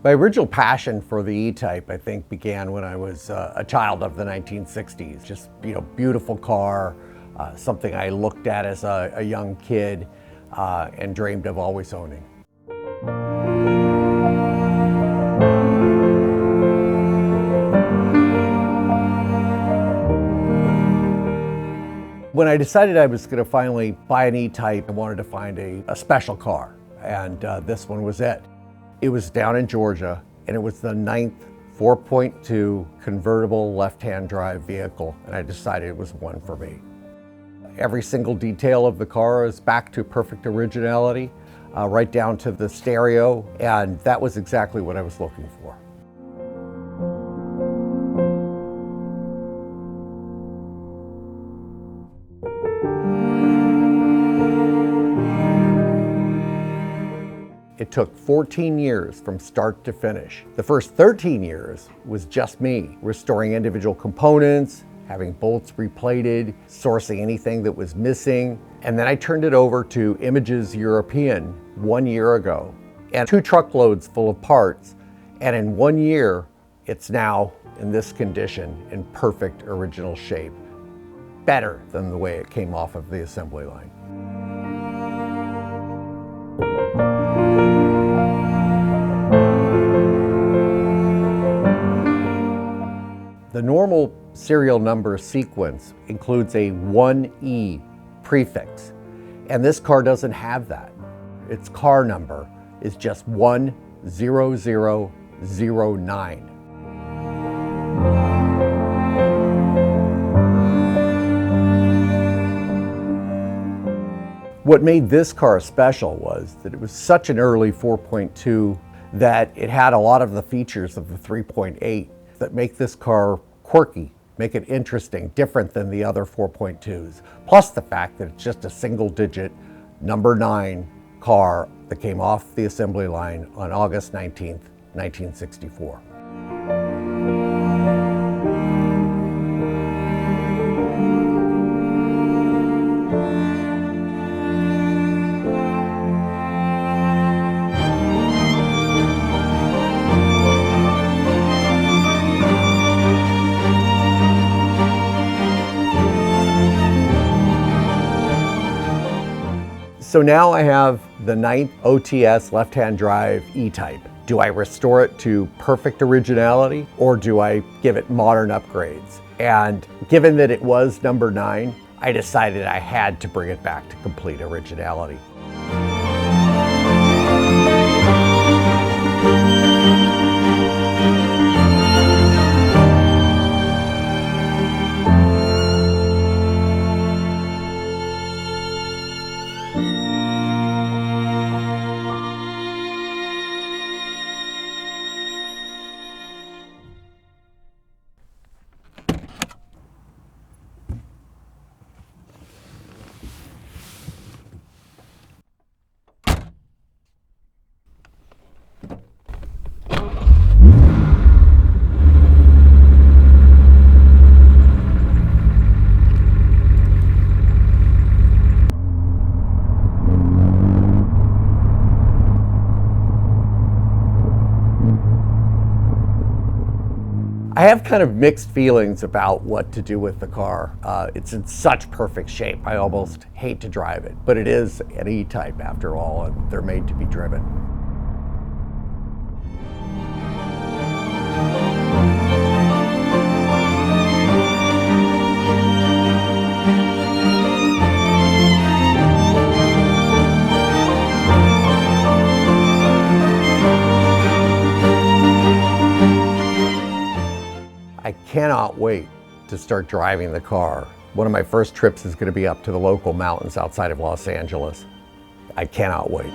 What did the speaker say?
My original passion for the E-Type, I think, began when I was a child of the 1960s. Just, beautiful car, something I looked at as a young kid and dreamed of always owning. When I decided I was going to finally buy an E-Type, I wanted to find a special car, and this one was it. It was down in Georgia, and it was the 9th 4.2 convertible left-hand drive vehicle, and I decided it was one for me. Every single detail of the car is back to perfect originality, right down to the stereo, and that was exactly what I was looking for. It took 14 years from start to finish. The first 13 years was just me, restoring individual components, having bolts replated, sourcing anything that was missing. And then I turned it over to Images European 1 year ago, and 2 truckloads full of parts. And in 1 year, it's now in this condition, in perfect original shape. Better than the way it came off of the assembly line. The normal serial number sequence includes a 1E prefix, and this car doesn't have that. Its car number is just 10009. What made this car special was that it was such an early 4.2 that it had a lot of the features of the 3.8 that make this car quirky, make it interesting, different than the other 4.2s. Plus the fact that it's just a single-digit number 9 car that came off the assembly line on August 19th, 1964. So now I have the 9th OTS left-hand drive E-Type. Do I restore it to perfect originality, or do I give it modern upgrades? And given that it was number 9, I decided I had to bring it back to complete originality. I have kind of mixed feelings about what to do with the car. It's in such perfect shape, I almost hate to drive it, but it is an E-Type after all, and they're made to be driven. I cannot wait to start driving the car. One of my first trips is going to be up to the local mountains outside of Los Angeles. I cannot wait.